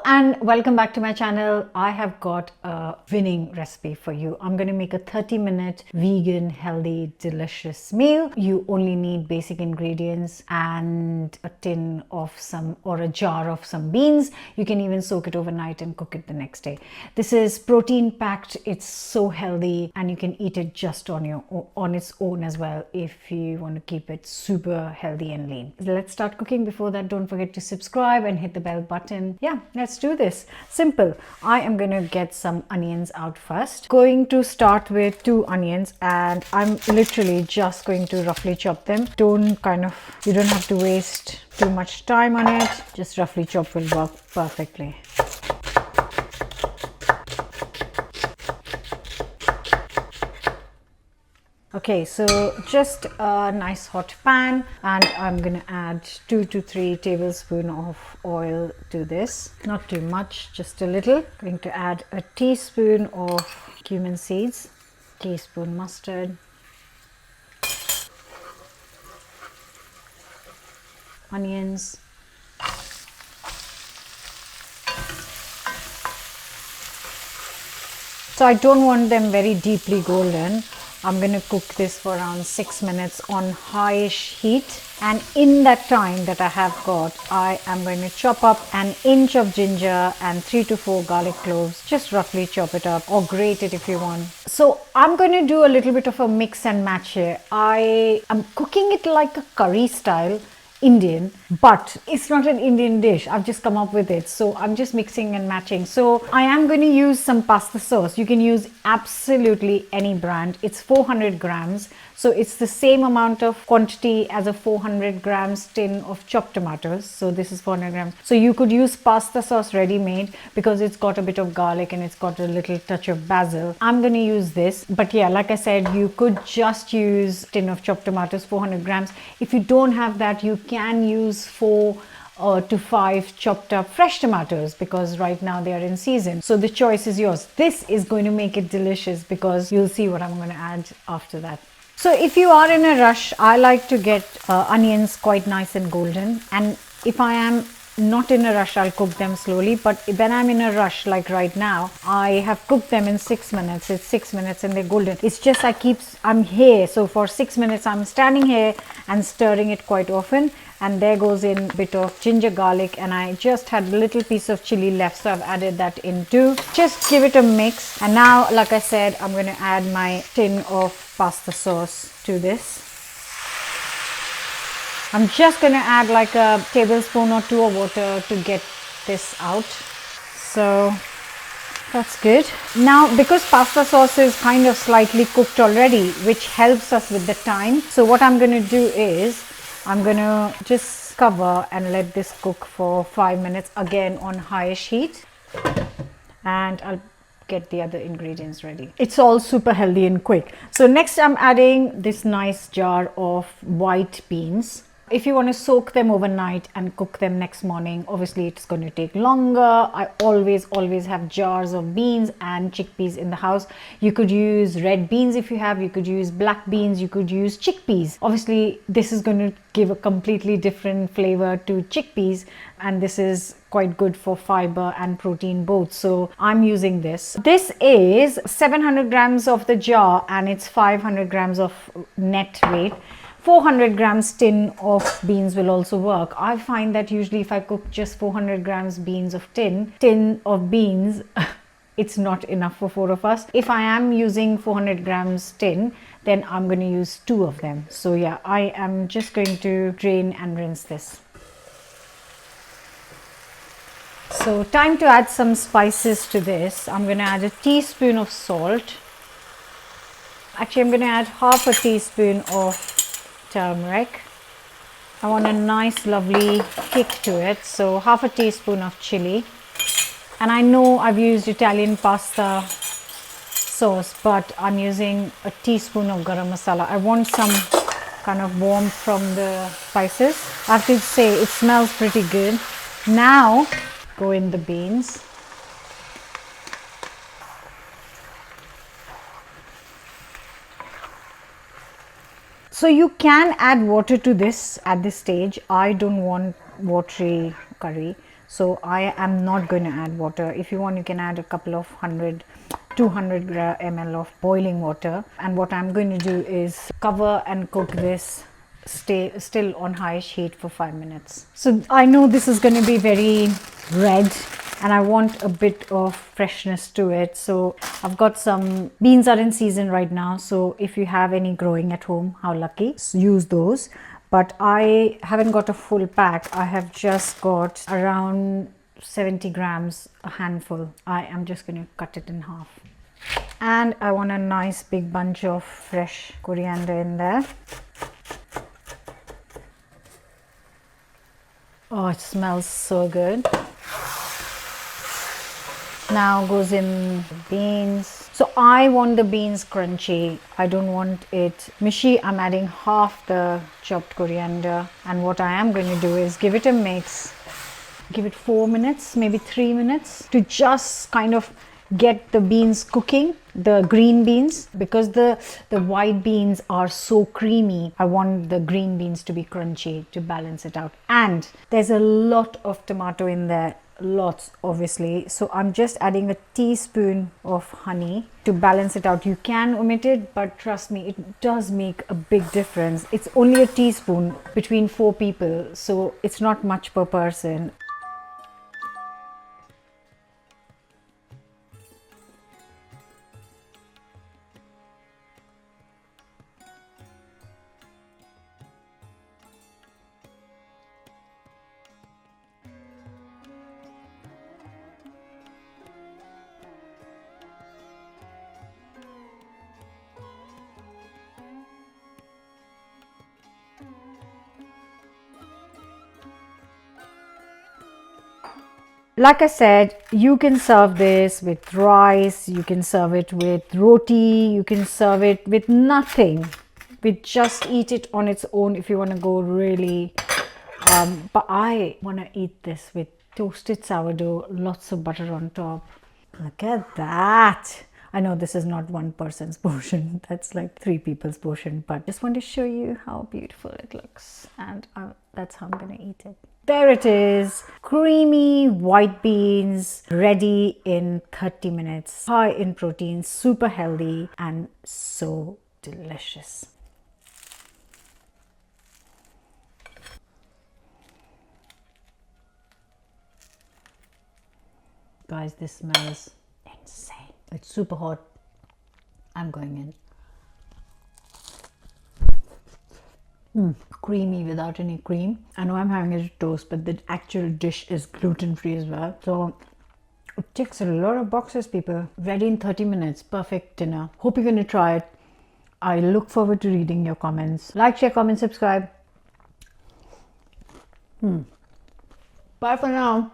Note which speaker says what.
Speaker 1: and welcome back to my channel. I have got a winning recipe for you. I'm going to make a 30-minute vegan, healthy, delicious meal. You only need basic ingredients and a tin of some or a jar of some beans. You can even soak it overnight and cook it the next day. This is protein packed. It's so healthy and you can eat it just on its own as well if you want to keep it super healthy and lean. Let's start cooking. Before that, don't forget to subscribe and hit the bell button. Yeah, let's do this. Simple. I am going to get some onions out first. Going to start with 2 onions and I'm literally just going to roughly chop them. You don't have to waste too much time on it. Just roughly chop will work perfectly. Okay, so just a nice hot pan and I'm going to add 2 to 3 tablespoons of oil to this. Not too much, just a little. Going to add a teaspoon of cumin seeds, teaspoon mustard, onions, so I don't want them very deeply golden. I'm going to cook this for around 6 minutes on high-ish heat, and in that time that I have got, I am going to chop up an inch of ginger and 3 to 4 garlic cloves. Just roughly chop it up or grate it if you want. So I'm going to do a little bit of a mix and match here. I am cooking it like a curry style Indian, but it's not an Indian dish. I've just come up with it, so I'm just mixing and matching. So I am going to use some pasta sauce. You can use absolutely any brand. It's 400 grams, so it's the same amount of quantity as a 400 grams tin of chopped tomatoes. So this is 400 grams. So you could use pasta sauce ready-made because it's got a bit of garlic and it's got a little touch of basil. I'm going to use this, but yeah, like I said, you could just use tin of chopped tomatoes, 400 grams. If you don't have that, you can use 4 to 5 chopped up fresh tomatoes because right now they are in season. So the choice is yours. This is going to make it delicious because you'll see what I'm going to add after that. So if you are in a rush, I like to get onions quite nice and golden, and if I am not in a rush, I'll cook them slowly. But when I'm in a rush, like right now, I have cooked them in 6 minutes. It's 6 minutes and they're golden. It's just I'm here. So for 6 minutes, I'm standing here and stirring it quite often. And there goes in a bit of ginger garlic, and I just had a little piece of chili left, so I've added that in too. Just give it a mix. And now, like I said, I'm going to add my tin of pasta sauce to this. I'm just going to add like a tablespoon or 2 of water to get this out. So that's good. Now, because pasta sauce is kind of slightly cooked already, which helps us with the time. So what I'm going to do is I'm going to just cover and let this cook for 5 minutes again on highish heat. And I'll get the other ingredients ready. It's all super healthy and quick. So next I'm adding this nice jar of white beans. If you want to soak them overnight and cook them next morning, obviously it's going to take longer. I always have jars of beans and chickpeas in the house. You could use red beans if you have, you could use black beans, you could use chickpeas. Obviously this is going to give a completely different flavor to chickpeas, and this is quite good for fiber and protein both. So I'm using this. This is 700 grams of the jar and it's 500 grams of net weight. 400 grams tin of beans will also work. I find that usually if I cook just 400 grams beans of tin of beans, it's not enough for 4 of us. If I am using 400 grams tin, then I'm going to use 2 of them. So yeah, I am just going to drain and rinse this. So time to add some spices to this. I'm going to add a teaspoon of salt. Actually, I'm going to add half a teaspoon of turmeric. I want a nice lovely kick to it, so half a teaspoon of chili. And I know I've used Italian pasta sauce, but I'm using a teaspoon of garam masala. I want some kind of warmth from the spices. I have to say it smells pretty good. Now go in the beans. So you can add water to this at this stage. I don't want watery curry, So I am not going to add water. If you want, you can add a couple of 200 ml of boiling water. And what I'm going to do is cover and cook this stay still on high heat for 5 minutes. So I know this is going to be very red and I want a bit of freshness to it. So I've got some beans are in season right now. So if you have any growing at home, how lucky, use those. But I haven't got a full pack. I have just got around 70 grams, a handful. I am just going to cut it in half. And I want a nice big bunch of fresh coriander in there. Oh, it smells so good. Now goes in beans. So I want the beans crunchy. I don't want it mushy. I'm adding half the chopped coriander. And what I am going to do is give it a mix. Give it 4 minutes, maybe 3 minutes to just kind of get the beans cooking, the green beans, because the white beans are so creamy. I want the green beans to be crunchy to balance it out. And there's a lot of tomato in there, lots obviously. So I'm just adding a teaspoon of honey to balance it out. You can omit it, but trust me, it does make a big difference. It's only a teaspoon between 4 people, so it's not much per person. Like I said, you can serve this with rice, you can serve it with roti, you can serve it with nothing. We just eat it on its own if you want to go really. But I want to eat this with toasted sourdough, lots of butter on top. Look at that. I know this is not one person's portion, that's like 3 people's portion, but just want to show you how beautiful it looks, and that's how I'm gonna eat it. There it is, creamy white beans, ready in 30 minutes, high in protein, super healthy, and so delicious. Guys, this smells insane. It's super hot. I'm going in. Creamy without any cream. I know I'm having it toast, but the actual dish is gluten-free as well. So it ticks a lot of boxes, people. Ready in 30 minutes. Perfect dinner. Hope you're going to try it. I look forward to reading your comments. Like, share, comment, subscribe. Bye for now.